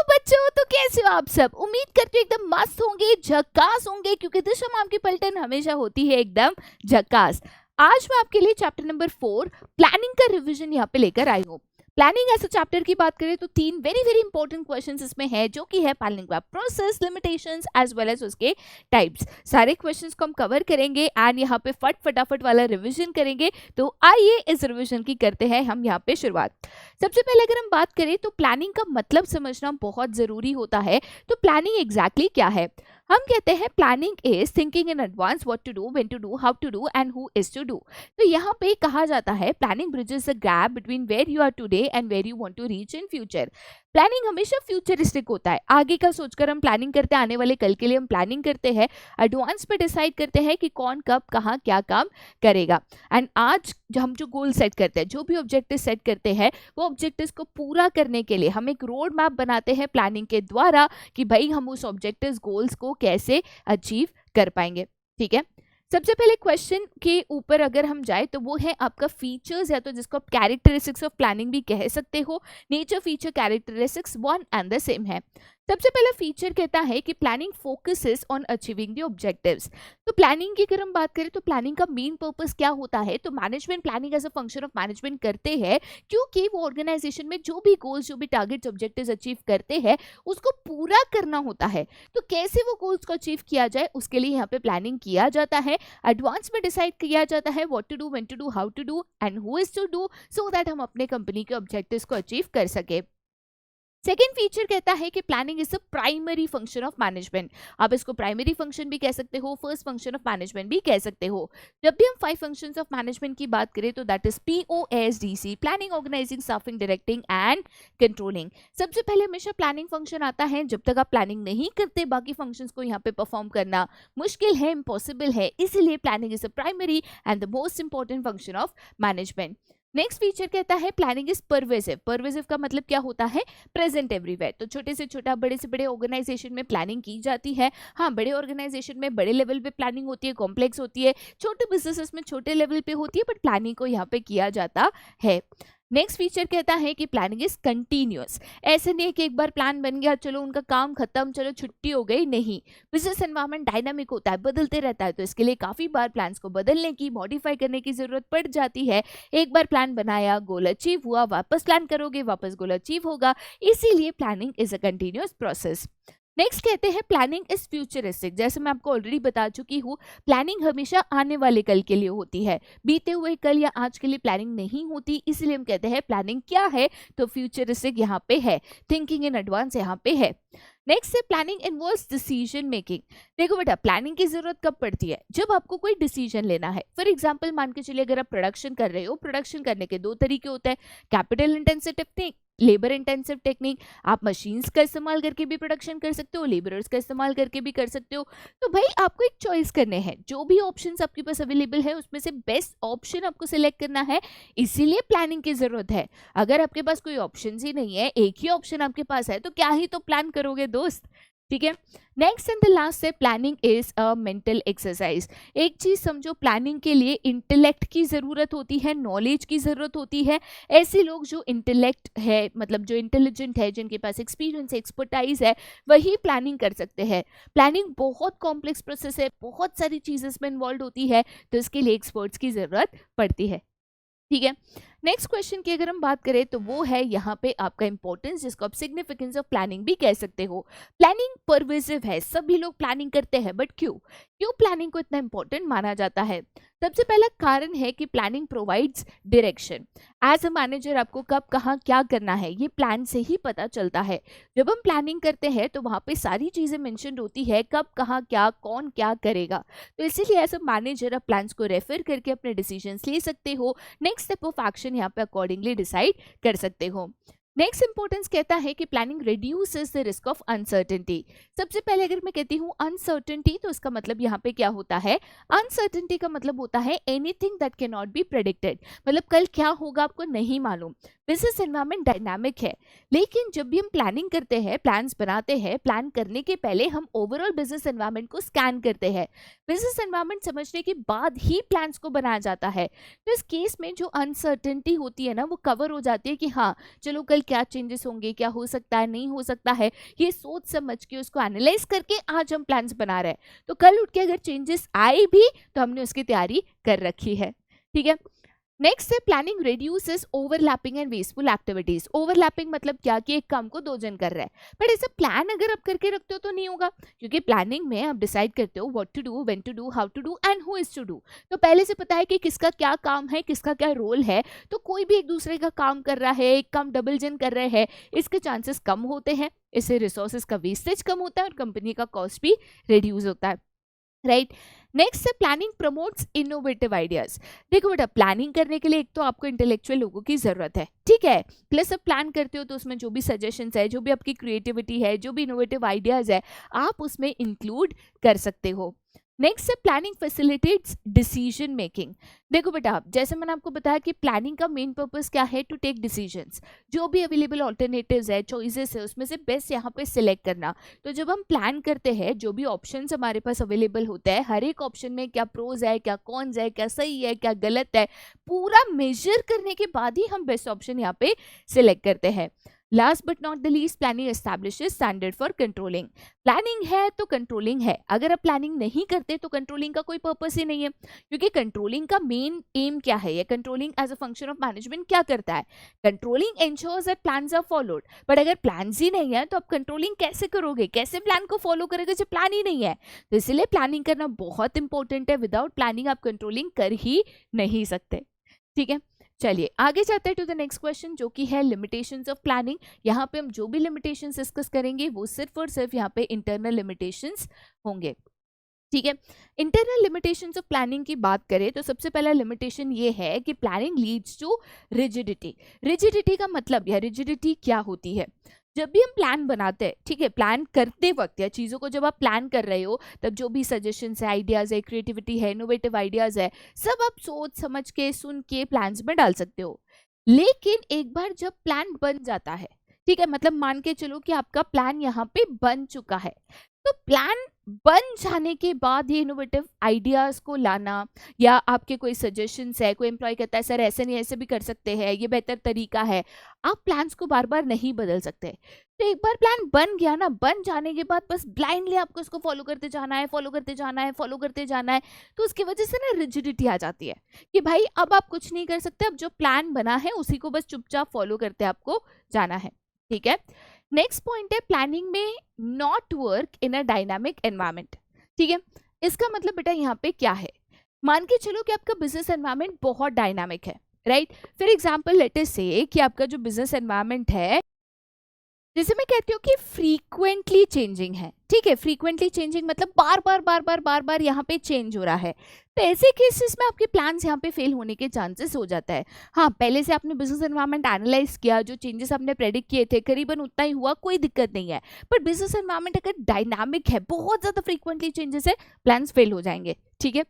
बच्चों, तो कैसे हो आप सब? उम्मीद करती हूँ एकदम मस्त होंगे, झकास होंगे, क्योंकि दिशा मैम की पलटन हमेशा होती है एकदम झकास। आज मैं आपके लिए चैप्टर नंबर 4 प्लानिंग का रिवीजन यहाँ पे लेकर आई हूँ। प्लानिंग ऐसा चैप्टर की बात करें तो 3 वेरी वेरी इंपॉर्टेंट क्वेश्चंस इसमें है, जो कि है प्लानिंग का process, limitations as well as उसके टाइप्स। सारे क्वेश्चंस को हम कवर करेंगे एंड यहाँ पे फटाफट वाला रिवीजन करेंगे। तो आइए इस रिवीजन की करते हैं हम यहाँ पे शुरुआत। सबसे पहले अगर हम बात करें तो प्लानिंग का मतलब समझना बहुत जरूरी होता है। तो प्लानिंग एग्जैक्टली क्या है? हम कहते हैं planning is thinking in advance what to do, when to do, how to do and who is to do. तो यहाँ पे कहा जाता है planning bridges the gap between where you are today and where you want to reach in future. Planning हमेशा futuristic होता है, आगे का सोचकर हम प्लानिंग करते हैं, आने वाले कल के लिए हम प्लानिंग करते हैं, एडवांस पे डिसाइड करते हैं कि कौन कब कहाँ क्या काम करेगा। एंड आज हम जो गोल सेट करते हैं, जो भी ऑब्जेक्टिव सेट करते हैं, वो ऑब्जेक्टिव्स को पूरा करने के लिए हम एक रोड मैप बनाते हैं प्लानिंग के द्वारा कि भाई हम उस ऑब्जेक्टिव्स गोल्स को कैसे अचीव कर पाएंगे। ठीक है, सबसे पहले क्वेश्चन के ऊपर अगर हम जाए तो वो है आपका फीचर्स, या तो जिसको आप कैरेक्टरिस्टिक्स ऑफ प्लानिंग भी कह सकते हो। Nature, feature, characteristics one and the same है। सबसे पहला फीचर कहता है कि planning focuses on achieving the objectives. तो प्लानिंग की अगर हम बात करें तो प्लानिंग का मेन पर्पस क्या होता है? तो management planning as a function of management करते हैं, क्योंकि वो ऑर्गेनाइजेशन में जो भी गोल्स, जो भी टारगेट्स, ऑब्जेक्टिव्स अचीव करते हैं, उसको पूरा करना होता है। तो कैसे वो गोल्स को अचीव किया जाए, उसके लिए यहाँ पे प्लानिंग किया जाता है। एडवांस में डिसाइड किया जाता है what to do, when to do, how to do and who is to do, so that हम अपने कंपनी के ऑब्जेक्टिव्स को अचीव कर सके। सेकेंड फीचर कहता है कि planning is the primary function of management. आप इसको प्राइमरी फंक्शन भी कह सकते हो, फर्स्ट फंक्शन ऑफ मैनेजमेंट भी कह सकते हो। जब भी हम 5 फंक्शंस ऑफ मैनेजमेंट की बात करें तो that is POSDC, planning, organising, staffing, directing and controlling. सबसे पहले हमेशा प्लानिंग फंक्शन आता है। जब तक आप प्लानिंग नहीं करते, बाकी फंक्शंस को यहाँ पे परफॉर्म करना मुश्किल है, इम्पॉसिबल है। इसीलिए planning is the primary and the most important function of management. Next feature कहता है प्लानिंग इज परवेसिव। परवेसिव का मतलब क्या होता है? Present everywhere. तो छोटे से छोटा, बड़े से बड़े ऑर्गेनाइजेशन में प्लानिंग की जाती है। हाँ, बड़े ऑर्गेनाइजेशन में बड़े लेवल पे प्लानिंग होती है, कॉम्प्लेक्स होती है। छोटे बिजनेसेस में छोटे लेवल पे होती है, बट प्लानिंग को यहाँ पे किया जाता है। नेक्स्ट फीचर कहता है कि प्लानिंग इज कंटिन्यूअस। ऐसे नहीं है कि एक बार प्लान बन गया, चलो उनका काम खत्म, चलो छुट्टी हो गई, नहीं। बिजनेस एनवायरनमेंट डायनामिक होता है, बदलते रहता है, तो इसके लिए काफी बार प्लान्स को बदलने की, मॉडिफाई करने की जरूरत पड़ जाती है। एक बार प्लान बनाया, गोल अचीव हुआ, वापस प्लान करोगे, वापस गोल अचीव होगा। इसीलिए planning is a continuous process. Next कहते हैं प्लानिंग इज फ्यूचरिस्टिक। जैसे मैं आपको ऑलरेडी बता चुकी हूँ, प्लानिंग हमेशा आने वाले कल के लिए होती है, बीते हुए कल या आज के लिए प्लानिंग नहीं होती। इसलिए हम कहते हैं प्लानिंग क्या है? तो फ्यूचरिस्टिक यहाँ पे है, थिंकिंग इन एडवांस यहाँ पे है। नेक्स्ट है प्लानिंग इन्वॉल्व्स डिसीजन मेकिंग। देखो बेटा, प्लानिंग की जरूरत कब पड़ती है? जब आपको कोई डिसीजन लेना है। फॉर एग्जांपल मान के चलिए, अगर आप प्रोडक्शन कर रहे हो, प्रोडक्शन करने के 2 तरीके होते हैं, capital intensive technique, labour intensive technique. आप मशीन्स का इस्तेमाल करके भी प्रोडक्शन कर सकते हो, लेबरर्स का इस्तेमाल करके भी कर सकते हो। तो भाई आपको एक चॉइस करने हैं, जो भी ऑप्शंस आपके पास अवेलेबल है उसमें से बेस्ट ऑप्शन आपको सिलेक्ट करना है। इसीलिए प्लानिंग की जरूरत है। अगर आपके पास कोई ऑप्शन ही नहीं है, एक ही ऑप्शन आपके पास है, तो क्या ही तो प्लान करोगे दोस्त। ठीक है, नेक्स्ट एंड द लास्ट है planning is a mental exercise. एक चीज समझो, प्लानिंग के लिए इंटेलेक्ट की जरूरत होती है, नॉलेज की जरूरत होती है। ऐसे लोग जो इंटेलेक्ट है, मतलब जो इंटेलिजेंट है, जिनके पास एक्सपीरियंस, एक्सपर्टाइज है, वही प्लानिंग कर सकते हैं। प्लानिंग बहुत कॉम्प्लेक्स प्रोसेस है, बहुत सारी चीजें इसमें इन्वॉल्व होती है, तो इसके लिए एक्सपर्ट्स की जरूरत पड़ती है। ठीक है, नेक्स्ट क्वेश्चन की अगर हम बात करें तो वो है यहाँ पे आपका इंपॉर्टेंस, जिसको आप सिग्निफिकेंस ऑफ प्लानिंग भी कह सकते हो। प्लानिंग परवेसिव है, सभी लोग प्लानिंग करते हैं, बट क्यों प्लानिंग को इतना इंपॉर्टेंट माना जाता है? सबसे पहला कारण है कि planning provides direction. As a manager आपको कब कहाँ क्या करना है, ये प्लान से ही पता चलता है। जब हम प्लानिंग करते हैं तो वहाँ पे सारी चीजें मेंशन होती है, कब कहाँ क्या, कौन क्या करेगा। तो इसीलिए एज अ मैनेजर आप प्लान्स को रेफर करके अपने डिसीजंस ले सकते हो, नेक्स्ट स्टेप ऑफ एक्शन यहाँ पे अकॉर्डिंगली डिसाइड कर सकते हो। नेक्स्ट इंपॉर्टेंस कहता है कि planning reduces the risk of uncertainty. सबसे पहले अगर मैं कहती हूँ अनसर्टेनिटी, तो इसका मतलब यहाँ पे क्या होता है? अनसर्टेनिटी का मतलब होता है anything that can not be predicted, मतलब कल क्या होगा आपको नहीं मालूम। बिजनेस एनवायरनमेंट डायनामिक है, लेकिन जब भी हम प्लानिंग करते हैं, प्लान्स बनाते हैं, प्लान करने के पहले हम ओवरऑल बिजनेस एनवायरनमेंट को स्कैन करते हैं। बिजनेस एनवायरनमेंट समझने के बाद ही प्लान्स को बनाया जाता है। तो इस केस में जो अनसर्टेनिटी होती है ना, वो कवर हो जाती है कि हाँ चलो कल क्या चेंजेस होंगे, क्या हो सकता है, नहीं हो सकता है, ये सोच समझ के उसको एनालाइज करके आज हम प्लान्स बना रहे हैं। तो कल उठ के अगर चेंजेस आए भी तो हमने उसकी तैयारी कर रखी है। ठीक है, नेक्स्ट है planning reduces overlapping and wasteful activities. Overlapping मतलब क्या कि एक काम को 2 जन कर रहा है, बट ऐसा प्लान अगर आप करके रखते हो तो नहीं होगा, क्योंकि प्लानिंग में आप डिसाइड करते हो what to do, when to do, how to do and who is to do. तो पहले से पता है कि किसका क्या काम है, किसका क्या रोल है, तो कोई भी एक दूसरे का काम कर रहा है, एक काम डबल जन कर रहे हैं, इसके चांसेस कम होते हैं, इससे रिसोर्सेज का वेस्टेज कम होता है और कंपनी का कॉस्ट भी रिड्यूस होता है। राइट, नेक्स्ट है प्लानिंग प्रमोट्स इनोवेटिव आइडियाज। देखो बेटा, प्लानिंग करने के लिए एक तो आपको इंटेलेक्चुअल लोगों की जरूरत है, ठीक है, प्लस आप प्लान करते हो तो उसमें जो भी सजेशंस है, जो भी आपकी क्रिएटिविटी है, जो भी इनोवेटिव आइडियाज है, आप उसमें इंक्लूड कर सकते हो। नेक्स्ट है प्लानिंग फैसिलिटेट्स डिसीजन मेकिंग। देखो बेटा, जैसे मैंने आपको बताया कि प्लानिंग का मेन पर्पस क्या है, टू टेक डिसीजंस, जो भी अवेलेबल ऑल्टरनेटिव्स है, चॉइसेस है, उसमें से बेस्ट यहाँ पे सिलेक्ट करना। तो जब हम प्लान करते हैं, जो भी ऑप्शंस हमारे पास अवेलेबल होते हैं, हर एक ऑप्शन में क्या प्रोज है, क्या कॉन्स है, क्या सही है, क्या गलत है, पूरा मेजर करने के बाद ही हम बेस्ट ऑप्शन यहाँ पे सिलेक्ट करते हैं। Last but not the least, planning establishes standard for controlling. Planning है तो कंट्रोलिंग है, अगर आप प्लानिंग नहीं करते तो कंट्रोलिंग का कोई पर्पस ही नहीं है, क्योंकि कंट्रोलिंग का मेन एम क्या है, या controlling as a function of management क्या करता है, controlling ensures that plans are followed. But अगर प्लान्स ही नहीं है तो आप कंट्रोलिंग कैसे करोगे, कैसे प्लान को फॉलो करोगे जब प्लान ही नहीं है। तो इसलिए प्लानिंग करना बहुत इंपॉर्टेंट है, विदाउट प्लानिंग आप कंट्रोलिंग कर ही नहीं सकते। ठीक है, चलिए आगे जाते हैं टू द नेक्स्ट क्वेश्चन, जो कि है लिमिटेशंस ऑफ प्लानिंग। यहाँ पे हम जो भी लिमिटेशंस डिस्कस करेंगे वो सिर्फ और सिर्फ यहाँ पे इंटरनल लिमिटेशंस होंगे। ठीक है, इंटरनल लिमिटेशंस ऑफ प्लानिंग की बात करें तो सबसे पहला लिमिटेशन ये है कि planning leads to rigidity. Rigidity का मतलब, या रिजिडिटी क्या होती है, जब भी हम प्लान बनाते हैं, ठीक है, प्लान करते वक्त या चीज़ों को जब आप प्लान कर रहे हो, तब जो भी सजेशंस है, आइडियाज़ है, क्रिएटिविटी है, इनोवेटिव आइडियाज़ है, सब आप सोच समझ के सुन के प्लान्स में डाल सकते हो। लेकिन एक बार जब प्लान बन जाता है, ठीक है, मतलब मान के चलो कि आपका प्लान यहाँ पे बन चुका है, तो प्लान बन जाने के बाद ये इनोवेटिव आइडियाज को लाना, या आपके कोई सजेशंस है, कोई एम्प्लॉय कहता है सर ऐसे नहीं ऐसे भी कर सकते हैं, ये बेहतर तरीका है, आप प्लान्स को बार बार नहीं बदल सकते। तो एक बार प्लान बन गया ना, बन जाने के बाद बस ब्लाइंडली आपको उसको फॉलो करते जाना है, फॉलो करते जाना है, फॉलो करते जाना है, तो उसकी वजह से ना रिजिडिटी आ जाती है कि भाई अब आप कुछ नहीं कर सकते, अब जो प्लान बना है उसी को बस चुपचाप फॉलो करते आपको जाना है। ठीक है, नेक्स्ट पॉइंट है प्लानिंग में not work in a dynamic environment. ठीक है, इसका मतलब बेटा यहाँ पे क्या है, मान के चलो कि आपका बिजनेस एनवायरनमेंट बहुत डायनामिक है, right. For example let us से कि आपका जो बिजनेस एनवायरनमेंट है, जैसे मैं कहती हूँ कि फ्रीक्वेंटली चेंजिंग है, ठीक है, फ्रीक्वेंटली चेंजिंग मतलब बार बार यहाँ पे चेंज हो रहा है, तो ऐसे केसेस में आपके प्लान्स यहाँ पे फेल होने के चांसेस हो जाता है। हाँ, पहले से आपने बिजनेस एनवायरनमेंट एनालाइज किया, जो चेंजेस आपने प्रेडिक्ट किए थे करीबन उतना ही हुआ, कोई दिक्कत नहीं है, पर बिजनेस एनवायरनमेंट अगर डायनामिक है, बहुत ज्यादा फ्रीक्वेंटली चेंजेस है, प्लान्स फेल हो जाएंगे। ठीक है,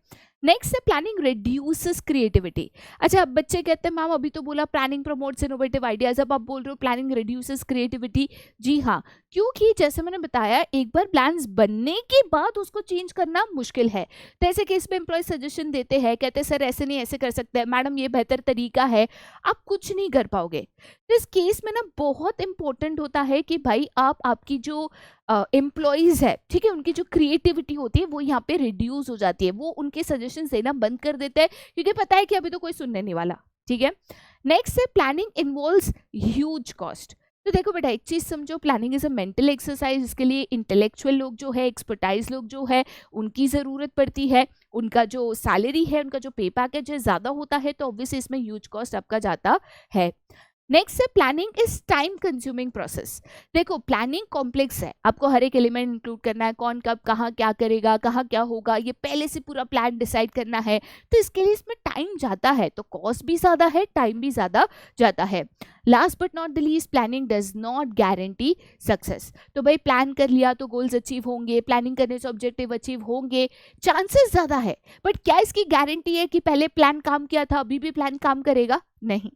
नेक्स्ट है प्लानिंग रिड्यूसेस क्रिएटिविटी। अच्छा, अब बच्चे कहते हैं मैम अभी तो बोला प्लानिंग प्रमोट्स इनोवेटिव आइडियाज, अब आप बोल रहे हो प्लानिंग रिड्यूसेस क्रिएटिविटी। जी हाँ, क्योंकि जैसे मैंने बताया एक बार प्लान्स बनने के बाद उसको चेंज करना मुश्किल है। तो ऐसे केस में एम्प्लॉय सजेशन देते हैं, कहते हैं सर ऐसे नहीं ऐसे कर सकते हैं, मैडम ये बेहतर तरीका है, आप कुछ नहीं कर पाओगे। तो इस केस में ना बहुत इंपॉर्टेंट होता है कि भाई आप आपकी जो एम्प्लॉयज़ है, ठीक है, उनकी जो क्रिएटिविटी होती है वो यहाँ पे रिड्यूस हो जाती है, वो उनके सजेशंस देना बंद कर देते हैं, क्योंकि पता है कि अभी तो कोई सुनने नहीं वाला। ठीक है, नेक्स्ट है प्लानिंग इन्वॉल्व्स ह्यूज कॉस्ट। तो देखो बेटा, एक चीज समझो, planning is a mental exercise, इसके लिए इंटेलेक्चुअल लोग जो है, एक्सपर्टाइज लोग जो है, उनकी ज़रूरत पड़ती है, उनका जो सैलरी है, उनका जो पे पैकेज है ज़्यादा होता है, तो ऑब्वियसली इसमें ह्यूज कॉस्ट आपका जाता है। नेक्स्ट है planning is time consuming process. देखो प्लानिंग कॉम्प्लेक्स है, आपको हर एक एलिमेंट इंक्लूड करना है, कौन कब कहाँ क्या करेगा, कहाँ क्या होगा, ये पहले से पूरा प्लान डिसाइड करना है, तो इसके लिए इसमें टाइम जाता है, तो कॉस्ट भी ज़्यादा है, टाइम भी ज़्यादा जाता है। Last but not the least, planning does not guarantee success. तो भाई प्लान कर लिया तो गोल्स अचीव होंगे, प्लानिंग करने से ऑब्जेक्टिव अचीव होंगे, चांसेस ज़्यादा है, बट क्या इसकी गारंटी है कि पहले प्लान काम किया था अभी भी प्लान काम करेगा? नहीं।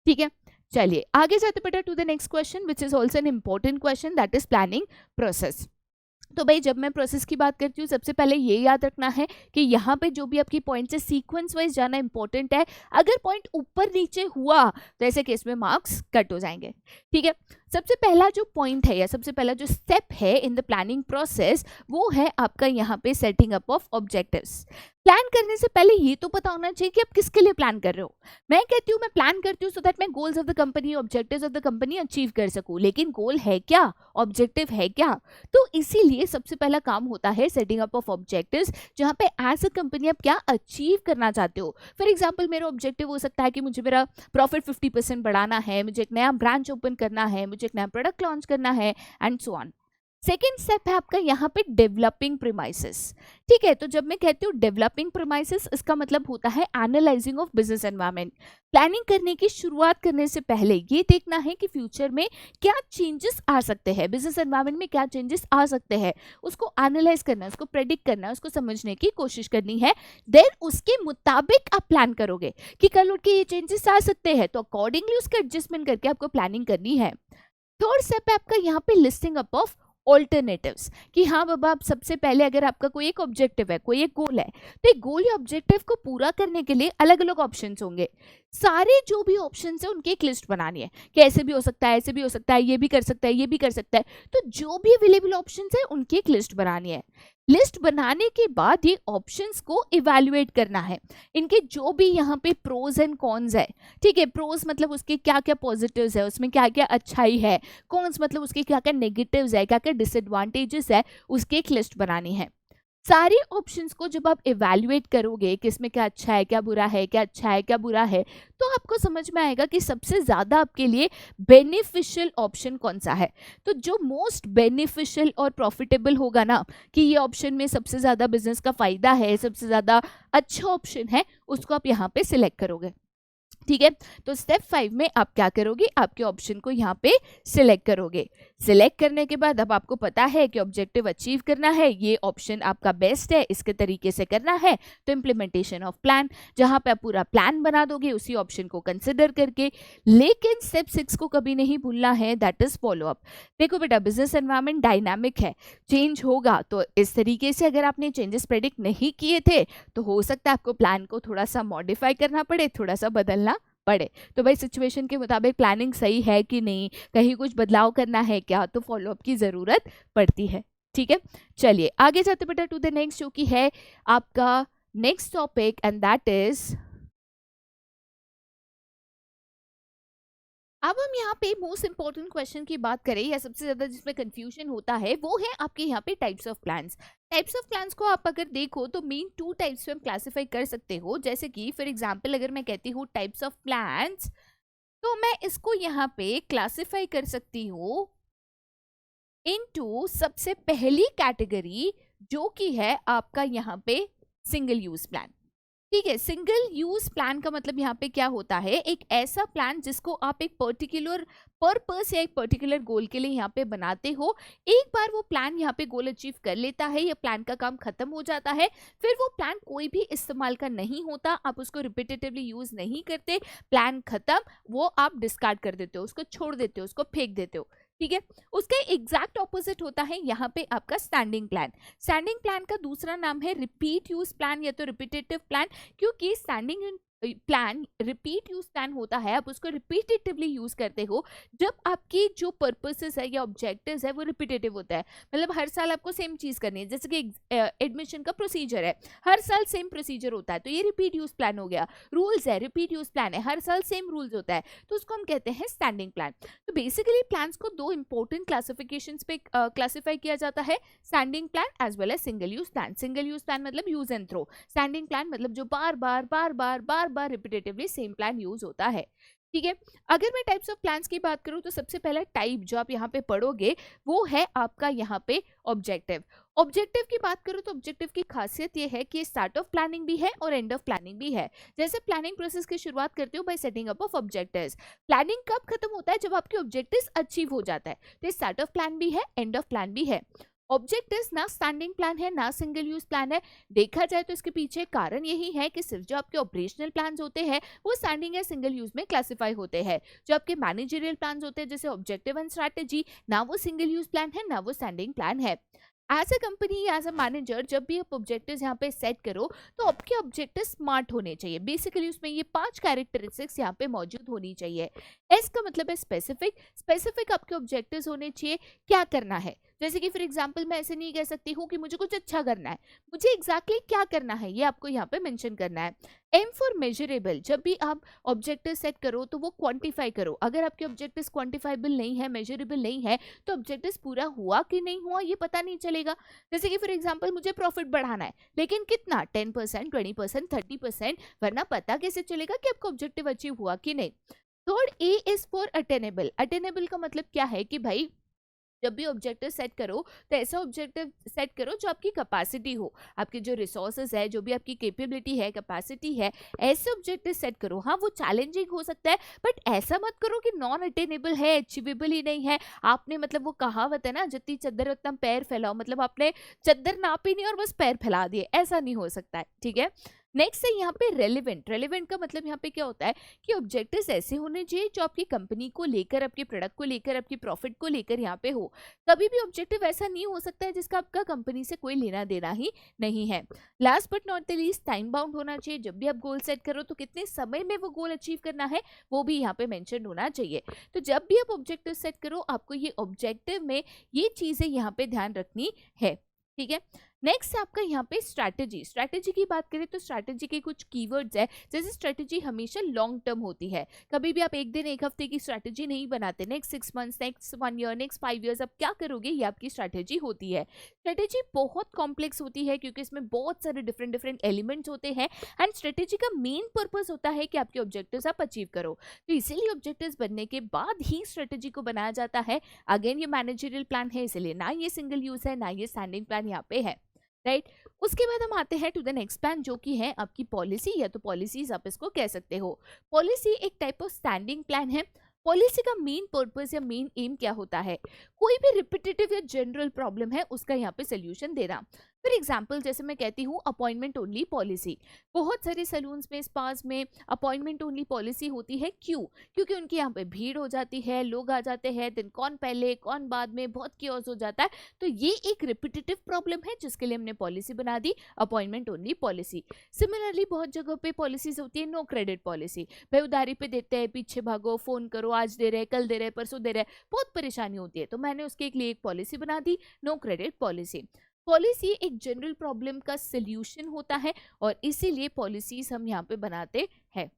ठीक है, चलिए आगे जाते बेटा to the next question which is also an important question, that is planning process. तो भाई जब मैं प्रोसेस की बात करती हूँ सबसे पहले ये याद रखना है कि यहाँ पे जो भी आपकी पॉइंट है सीक्वेंस वाइज जाना इंपॉर्टेंट है। अगर पॉइंट ऊपर नीचे हुआ तो ऐसे केस में मार्क्स कट हो जाएंगे। ठीक है, सबसे पहला जो पॉइंट है या सबसे पहला जो स्टेप है इन द प्लानिंग प्रोसेस वो है आपका यहाँ पे setting up of objectives. Plan करने से पहले ये तो पता होना चाहिए कि आप किसके लिए प्लान कर रहे हो। मैं कहती हूँ मैं प्लान करती हूँ सो दैट मैं goals of the company, objectives of the company achieve कर सकूँ, लेकिन गोल है क्या, ऑब्जेक्टिव है क्या? तो इसीलिए सबसे पहला काम होता है सेटिंग अप ऑफ ऑब्जेक्टिव्स, जहाँ पे एज अ कंपनी आप क्या अचीव करना चाहते हो। फॉर एग्जाम्पल मेरा ऑब्जेक्टिव हो सकता है कि मुझे मेरा प्रॉफिट 50% बढ़ाना है, मुझे एक नया ब्रांच ओपन करना है, मुझे एक नया प्रोडक्ट लॉन्च करना है and so on. Second step है आपका यहाँ पे डेवलपिंग प्रीमाइसेस। ठीक है, तो जब मैं कहती हूँ डेवलपिंग प्रीमाइसेस इसका मतलब होता है analysing of business environment. Planning करने की शुरुआत करने से पहले ये देखना है कि फ्यूचर में क्या चेंजेस आ सकते हैं, बिजनेस एनवायरनमेंट में क्या चेंजेस आ सकते हैं, उसको एनालाइज करना है, उसको प्रेडिक्ट करना है, उसको समझने की कोशिश करनी है। देन उसके मुताबिक आप प्लान करोगे कि कल उठ के ये चेंजेस आ सकते हैं, तो अकॉर्डिंगली उसका एडजस्टमेंट करके आपको प्लानिंग करनी है। थर्ड स्टेप है आपका यहाँ पे लिस्टिंग अप ऑफ ऑल्टरनेटिव्स कि हाँ बाबा आप सबसे पहले अगर आपका कोई एक ऑब्जेक्टिव है, कोई एक गोल है, तो एक गोल या ऑब्जेक्टिव को पूरा करने के लिए अलग अलग ऑप्शंस होंगे। सारे जो भी ऑप्शंस है उनकी एक लिस्ट बनानी है कि ऐसे भी हो सकता है, ऐसे भी हो सकता है, ये भी कर सकता है, ये भी कर सकता है। तो जो भी अवेलेबल ऑप्शंस है उनकी एक लिस्ट बनानी है। लिस्ट बनाने के बाद ये ऑप्शंस को इवैल्यूएट करना है, इनके जो भी यहाँ पे प्रोज एंड कॉन्स है। ठीक है, प्रोज मतलब उसके क्या क्या पॉजिटिव्स है, उसमें क्या क्या अच्छाई है, कॉन्स मतलब उसके क्या क्या नेगेटिव्स है, क्या क्या डिसएडवांटेजेस है, उसकी एक लिस्ट बनानी है। सारे ऑप्शंस को जब आप इवैल्यूएट करोगे कि इसमें क्या अच्छा है, क्या बुरा है, क्या अच्छा है, क्या बुरा है, तो आपको समझ में आएगा कि सबसे ज़्यादा आपके लिए बेनिफिशियल ऑप्शन कौन सा है। तो जो मोस्ट बेनिफिशियल और प्रॉफिटेबल होगा ना, कि ये ऑप्शन में सबसे ज़्यादा बिजनेस का फ़ायदा है, सबसे ज़्यादा अच्छा ऑप्शन है, उसको आप यहाँ पे सिलेक्ट करोगे। ठीक है, तो स्टेप 5 में आप क्या करोगे, आपके ऑप्शन को यहाँ पे सिलेक्ट करोगे। सिलेक्ट करने के बाद अब आपको पता है कि ऑब्जेक्टिव अचीव करना है, ये ऑप्शन आपका बेस्ट है, इसके तरीके से करना है, तो इम्प्लीमेंटेशन ऑफ प्लान, जहाँ पे आप पूरा प्लान बना दोगे उसी ऑप्शन को कंसिडर करके। लेकिन स्टेप 6 को कभी नहीं भूलना है, दैट इज फॉलो अप। देखो बेटा बिजनेस एनवायरनमेंट डायनामिक है, चेंज होगा, तो इस तरीके से अगर आपने चेंजेस प्रेडिक्ट नहीं किए थे तो हो सकता है आपको प्लान को थोड़ा सा मॉडिफाई करना पड़े, थोड़ा सा बदलना पड़े। तो भाई सिचुएशन के मुताबिक प्लानिंग सही है कि नहीं, कहीं कुछ बदलाव करना है क्या, तो फॉलोअप की ज़रूरत पड़ती है। ठीक है, चलिए आगे जाते बेटा टू द नेक्स्ट, जो कि है आपका next topic and that is, अब हम यहाँ पे मोस्ट इंपॉर्टेंट क्वेश्चन की बात करें या सबसे ज्यादा जिसमें कंफ्यूजन होता है वो है आपके यहाँ पे types of plans. Types of plans को आप अगर देखो तो मेन 2 टाइप्स में क्लासिफाई कर सकते हो। जैसे कि फॉर एग्जांपल अगर मैं कहती हूँ टाइप्स ऑफ प्लान्स, तो मैं इसको यहाँ पे क्लासिफाई कर सकती हूँ इनटू सबसे पहली कैटेगरी जो कि है आपका यहाँ पे सिंगल यूज प्लान। ठीक है, सिंगल यूज प्लान का मतलब यहाँ पे क्या होता है, एक ऐसा प्लान जिसको आप एक पर्टिकुलर पर्पस या एक पर्टिकुलर गोल के लिए यहाँ पे बनाते हो। एक बार वो प्लान यहाँ पे गोल अचीव कर लेता है या प्लान का काम खत्म हो जाता है, फिर वो प्लान कोई भी इस्तेमाल का नहीं होता, आप उसको रिपीटेटिवली यूज नहीं करते, प्लान खत्म, वो आप डिस्कार्ड कर देते हो, उसको छोड़ देते हो, उसको फेंक देते हो। ठीक है, उसका एग्जैक्ट ऑपोजिट होता है यहाँ पे आपका स्टैंडिंग प्लान। स्टैंडिंग प्लान का दूसरा नाम है रिपीट यूज प्लान या तो रिपीटेटिव प्लान, क्योंकि standing plan repeat use plan होता है, आप उसको रिपीटेटिवली यूज करते हो जब आपकी जो पर्पसेस है या ऑब्जेक्टिव्स है वो रिपीटेटिव होता है। मतलब हर साल आपको सेम चीज करनी है, जैसे कि एडमिशन का प्रोसीजर है, हर साल सेम प्रोसीजर होता है, तो ये रिपीट यूज प्लान हो गया। रूल्स है, रिपीट यूज प्लान है, हर साल सेम रूल्स होता है, तो उसको हम कहते हैं स्टैंडिंग प्लान। तो बेसिकली प्लान्स को 2 इंपॉर्टेंट क्लासिफिकेशंस पे क्लासिफाई किया जाता है, standing plan as well as single use plan. Single use plan मतलब use and throw, standing plan मतलब जो बार बार रिपीटेटिवली सेम प्लान यूज होता है। ठीक है, अगर मैं टाइप्स ऑफ प्लान्स की बात करूं तो सबसे पहला टाइप जो आप यहाँ पे पढ़ोगे वो है आपका यहाँ पे ऑब्जेक्टिव। ऑब्जेक्टिव की बात करूं तो ऑब्जेक्टिव की खासियत ये है कि स्टार्ट ऑफ प्लानिंग भी है और एंड ऑफ प्लानिंग भी है। जैसे प्लानिंग प्रोसेस की शुरुआत करते हो bye setting up of objectives. Planning कब खत्म होता है, जब आपके ऑब्जेक्टिव्स अचीव हो जाता है, तो स्टार्ट ऑफ प्लान भी है, एंड ऑफ प्लान भी है। ऑब्जेक्टिव्स ना स्टैंडिंग प्लान है ना सिंगल यूज प्लान है। देखा जाए तो इसके पीछे कारण यही है कि सिर्फ जो आपके ऑपरेशनल प्लान्स होते हैं वो स्टैंडिंग या सिंगल यूज में क्लासिफाई होते हैं। जो आपके मैनेजरियल प्लान्स होते हैं जैसे ऑब्जेक्टिव एंड स्ट्रैटेजी, ना वो सिंगल यूज प्लान है ना वो स्टैंडिंग प्लान है। As a company, as a manager, जब भी आप ऑब्जेक्टिव्स यहाँ पे सेट करो तो आपके ऑब्जेक्टिव स्मार्ट होने चाहिए। बेसिकली उसमें ये 5 कैरेक्टरिस्टिक्स यहाँ पे मौजूद होनी चाहिए। एस का मतलब है स्पेसिफिक। स्पेसिफिक आपके ऑब्जेक्टिव्स होने चाहिए, क्या करना है। जैसे कि फॉर एग्जांपल मैं ऐसे नहीं कह सकती हूँ कि मुझे कुछ अच्छा करना है, मुझे एग्जैक्टली क्या करना है ये आपको यहाँ पे मेंशन करना है। एम फॉर मेजरेबल, जब भी आप ऑब्जेक्टिव सेट करो तो वो क्वांटिफाई करो। अगर आपके ऑब्जेक्टिव क्वांटिफाइबल नहीं है, मेजरेबल नहीं है, तो ऑब्जेक्टिव पूरा हुआ कि नहीं हुआ ये पता नहीं चलेगा। जैसे कि फॉर एग्जांपल मुझे प्रॉफिट बढ़ाना है, लेकिन कितना, 10%, 20%, 30%, वरना पता कैसे चलेगा कि आपका ऑब्जेक्टिव अचीव हुआ कि नहीं। Third, A is for attainable. Attainable का मतलब क्या है कि भाई जब भी ऑब्जेक्टिव सेट करो तो ऐसा ऑब्जेक्टिव सेट करो जो आपकी कैपेसिटी हो, आपके जो रिसोर्सेज है, जो भी आपकी कैपेबिलिटी है, कैपेसिटी है, ऐसे ऑब्जेक्टिव सेट करो। हाँ वो चैलेंजिंग हो सकता है, बट ऐसा मत करो कि नॉन अटेनेबल है, अचीवेबल ही नहीं है। आपने मतलब वो कहावत है ना, जितनी चद्दर उतना पैर फैलाओ, मतलब आपने चद्दर नापी नहीं और बस पैर फैला दिए, ऐसा नहीं हो सकता है, ठीक है। नेक्स्ट है यहाँ पे रेलिवेंट। रेलिवेंट का मतलब यहाँ पे क्या होता है कि ऑब्जेक्टिव्स ऐसे होने चाहिए जो आपकी कंपनी को लेकर, आपके प्रोडक्ट को लेकर, आपकी प्रॉफिट को लेकर यहाँ पे हो। कभी भी ऑब्जेक्टिव ऐसा नहीं हो सकता है जिसका आपका कंपनी से कोई लेना देना ही नहीं है। Last but not the least, time bound होना चाहिए। जब भी आप गोल सेट करो तो कितने समय में वो गोल अचीव करना है वो भी यहाँ पे मेंशन होना चाहिए। तो जब भी आप ऑब्जेक्टिव सेट करो आपको ये ऑब्जेक्टिव में ये चीजें यहाँ पे ध्यान रखनी है, ठीक है। नेक्स्ट है आपका यहाँ पे स्ट्रैटेजी। स्ट्रैटेजी की बात करें तो स्ट्रैटेजी के कुछ कीवर्ड्स है। जैसे स्ट्रैटेजी हमेशा लॉन्ग टर्म होती है, कभी भी आप एक दिन एक हफ्ते की स्ट्रैटेजी नहीं बनाते। Next 6 months, next 1 year, next 5 years आप क्या करोगे ये आपकी स्ट्रैटेजी होती है। स्ट्रैटेजी बहुत कॉम्प्लेक्स होती है क्योंकि इसमें बहुत सारे डिफरेंट डिफरेंट एलिमेंट्स होते हैं एंड स्ट्रैटेजी का मेन पर्पस होता है कि आपके ऑब्जेक्टिव्स आप अचीव करो। तो इसीलिए ऑब्जेक्टिव्स बनने के बाद ही स्ट्रैटेजी को बनाया जाता है। अगेन ये मैनेजरियल प्लान है, इसलिए ना ये सिंगल यूज है ना ये स्टैंडिंग प्लान यहाँ पे है, राइट। उसके बाद हम आते हैं टू द नेक्स्ट प्लान जो कि है आपकी पॉलिसी, या तो पॉलिसीज आप इसको कह सकते हो। पॉलिसी एक टाइप ऑफ स्टैंडिंग प्लान है। पॉलिसी का मेन पर्पस या मेन एम क्या होता है, कोई भी रिपीटेटिव या जनरल प्रॉब्लम है उसका यहाँ पे सोल्यूशन देना। फॉर एग्जाम्पल जैसे मैं कहती हूँ अपॉइंटमेंट ओनली पॉलिसी, बहुत सारे सलून्स में, स्पास में अपॉइंटमेंट ओनली पॉलिसी होती है। क्यों? क्योंकि उनके यहाँ पे भीड़ हो जाती है, लोग आ जाते हैं, दिन कौन पहले कौन बाद में, बहुत क्योस हो जाता है। तो ये एक रिपीटेटिव प्रॉब्लम है जिसके लिए हमने पॉलिसी बना दी अपॉइंटमेंट ओनली पॉलिसी। सिमिलरली बहुत जगह पे पॉलिसीज होती है नो क्रेडिट पॉलिसी, भाई उधारी पे देते हैं, पीछे भागो, फोन करो, आज दे रहे, कल दे रहे, परसों दे रहे, बहुत परेशानी होती है। तो मैंने उसके लिए एक पॉलिसी बना दी नो क्रेडिट पॉलिसी। पॉलिसी एक जनरल प्रॉब्लम का सोल्यूशन होता है और इसीलिए पॉलिसीज हम यहाँ पे बनाते हैं,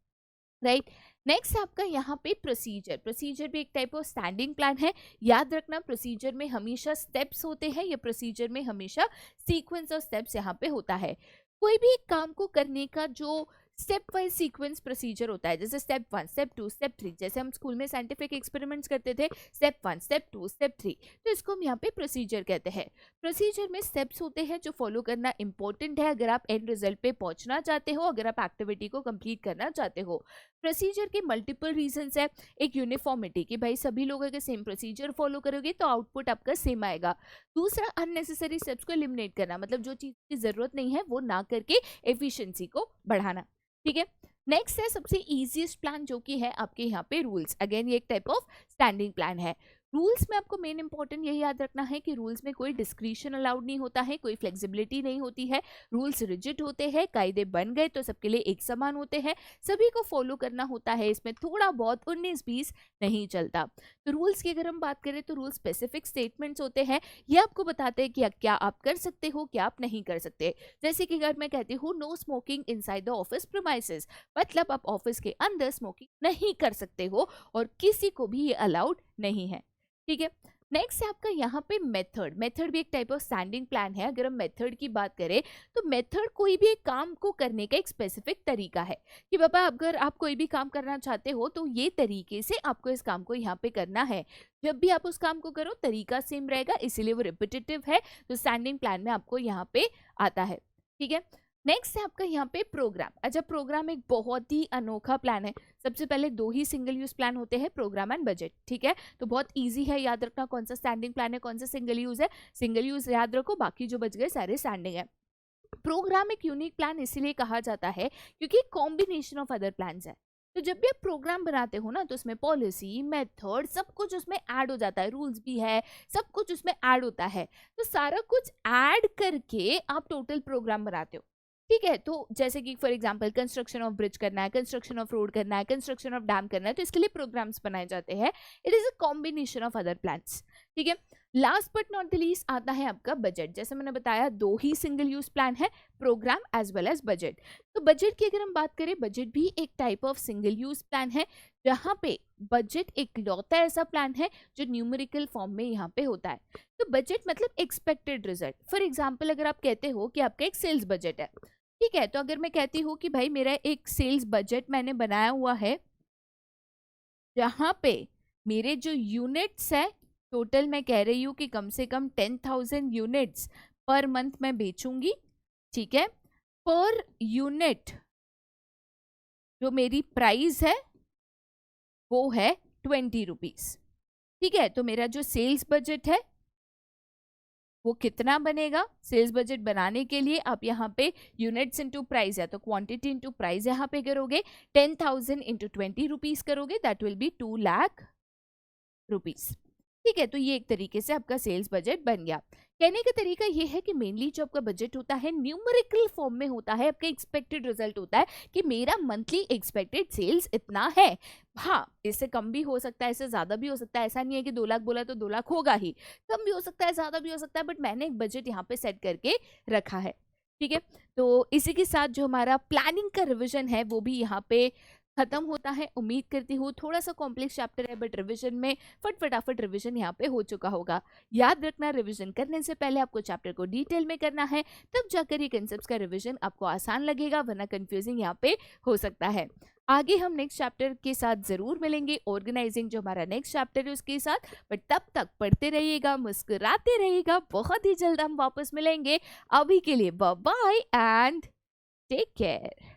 राइट। नेक्स्ट आपका यहाँ पे प्रोसीजर। प्रोसीजर भी एक टाइप ऑफ स्टैंडिंग प्लान है। याद रखना प्रोसीजर में हमेशा स्टेप्स होते हैं, या प्रोसीजर में हमेशा सीक्वेंस ऑफ स्टेप्स यहाँ पे होता है। कोई भी एक काम को करने का जो स्टेप वाइज सीक्वेंस प्रोसीजर होता है, जैसे स्टेप 1, स्टेप 2, स्टेप 3, जैसे हम स्कूल में साइंटिफिक एक्सपेरिमेंट्स करते थे, स्टेप 1, स्टेप 2, स्टेप 3, तो इसको हम यहाँ पे प्रोसीजर कहते हैं। प्रोसीजर में स्टेप्स होते हैं जो फॉलो करना इंपॉर्टेंट है अगर आप एंड रिजल्ट पे पहुंचना चाहते हो, अगर आप एक्टिविटी को कंप्लीट करना चाहते हो। प्रोसीजर के मल्टीपल रीजंस है। एक यूनिफॉर्मिटी, कि भाई सभी लोग अगर सेम प्रोसीजर फॉलो करोगे तो आउटपुट आपका सेम आएगा। दूसरा अननेसेसरी स्टेप्स को एलिमिनेट करना, मतलब जो चीज़ की जरूरत नहीं है वो ना करके एफिशिएंसी को बढ़ाना, ठीक है। नेक्स्ट है सबसे इजीएस्ट प्लान जो कि है आपके यहाँ पे रूल्स। अगेन ये एक टाइप ऑफ स्टैंडिंग प्लान है। रूल्स में आपको मेन इंपॉर्टेंट यही याद रखना है कि रूल्स में कोई डिस्क्रिशन अलाउड नहीं होता है, कोई फ्लेक्सिबिलिटी नहीं होती है। रूल्स रिजिड होते हैं, कायदे बन गए तो सबके लिए एक समान होते हैं, सभी को फॉलो करना होता है। इसमें थोड़ा बहुत 19-20 नहीं चलता। तो रूल्स की अगर हम बात करें तो रूल स्पेसिफिक स्टेटमेंट्स होते हैं, ये आपको बताते हैं कि क्या आप कर सकते हो, क्या आप नहीं कर सकते। जैसे कि अगर मैं कहती हूँ no smoking inside the office premises, मतलब आप ऑफिस के अंदर स्मोकिंग नहीं कर सकते हो और किसी को भी ये अलाउड नहीं है, ठीक है। नेक्स्ट है आपका यहाँ पे मेथड। मेथड भी एक टाइप ऑफ स्टैंडिंग प्लान है। अगर हम मेथड की बात करें तो मेथड कोई भी एक काम को करने का एक स्पेसिफिक तरीका है कि बाबा अगर आप कोई भी काम करना चाहते हो तो ये तरीके से आपको इस काम को यहाँ पे करना है। जब भी आप उस काम को करो तरीका सेम रहेगा, इसीलिए वो रिपीटेटिव है, तो स्टैंडिंग प्लान में आपको यहाँ पे आता है, ठीक है। नेक्स्ट है आपका यहाँ पे प्रोग्राम। अच्छा, प्रोग्राम एक बहुत ही अनोखा प्लान है। सबसे पहले 2 ही सिंगल यूज प्लान होते हैं, प्रोग्राम एंड बजट, ठीक है। तो बहुत इजी है याद रखना कौन सा स्टैंडिंग प्लान है, कौन सा सिंगल यूज है। सिंगल यूज याद रखो, बाकी जो बच गए सारे स्टैंडिंग है। प्रोग्राम एक यूनिक प्लान इसीलिए कहा जाता है क्योंकि कॉम्बिनेशन ऑफ अदर प्लान्स है। तो जब भी आप प्रोग्राम बनाते हो ना तो उसमें पॉलिसी, मेथड, सब कुछ उसमें ऐड हो जाता है, रूल्स भी है, सब कुछ उसमें ऐड होता है। तो सारा कुछ ऐड करके आप टोटल प्रोग्राम बनाते हो। ठीक है, तो जैसे कि for example construction of bridge करना है, कंस्ट्रक्शन ऑफ रोड करना है, कंस्ट्रक्शन ऑफ डैम करना है, तो इसके लिए प्रोग्राम्स बनाए जाते हैं। It is a combination of other plans. ठीक है, last but not the least आता है आपका बजट। जैसे मैंने बताया, दो ही सिंगल यूज प्लान है, programme as well as budget. तो बजट की अगर हम बात करें, बजट भी एक type of single use plan है, जहां पे बजट एक लौता ऐसा प्लान है जो न्यूमेरिकल फॉर्म में यहाँ पे होता है। तो बजट मतलब एक्सपेक्टेड रिजल्ट। फॉर एग्जाम्पल अगर आप कहते हो कि आपका एक सेल्स बजट है, ठीक है, तो अगर मैं कहती हूँ कि भाई मेरा एक सेल्स बजट मैंने बनाया हुआ है, जहां पे मेरे जो यूनिट्स है, टोटल मैं कह रही हूँ कि कम से कम 10,000 यूनिट्स पर मंथ मैं बेचूंगी। ठीक है, पर यूनिट जो मेरी प्राइस है वो है 20 रुपीज। ठीक है, तो मेरा जो सेल्स बजट है वो कितना बनेगा? सेल्स बजट बनाने के लिए आप यहाँ पे यूनिट्स इंटू प्राइस है तो क्वांटिटी इंटू प्राइस यहाँ पे करोगे, 10,000 इंटू 20 रुपीज करोगे, that will be 2 lakh rupees. ठीक है, तो ये एक तरीके से आपका सेल्स बजट बन गया। कहने का तरीका ये है कि मेनली जो आपका बजट होता है न्यूमेरिकल फॉर्म में होता है, आपका एक्सपेक्टेड रिजल्ट होता है कि मेरा मंथली एक्सपेक्टेड सेल्स इतना है। हाँ, इससे कम भी हो सकता है, इससे ज्यादा भी हो सकता है, ऐसा नहीं है कि 2 लाख बोला तो 2 लाख होगा ही, कम भी हो सकता है, ज्यादा भी हो सकता है, बट मैंने एक बजट यहाँ पे सेट करके रखा है। ठीक है, तो इसी के साथ जो हमारा प्लानिंग का रिविजन है वो भी यहाँ पे खत्म होता है। उम्मीद करती हूँ थोड़ा सा कॉम्प्लेक्स चैप्टर है, बट रिवीजन में फटाफट रिवीजन यहाँ पे हो चुका होगा। याद रखना, रिवीजन करने से पहले आपको चैप्टर को डिटेल में करना है, तब जाकर ये कंसेप्ट्स का रिवीजन आपको आसान लगेगा, वरना कंफ्यूजिंग यहाँ पे हो सकता है। आगे हम नेक्स्ट चैप्टर के साथ जरूर मिलेंगे, ऑर्गेनाइजिंग जो हमारा नेक्स्ट चैप्टर है उसके साथ। बट तब तक पढ़ते रहिएगा, मुस्कुराते रहिएगा, बहुत ही जल्द हम वापस मिलेंगे। अभी के लिए bye bye and take care.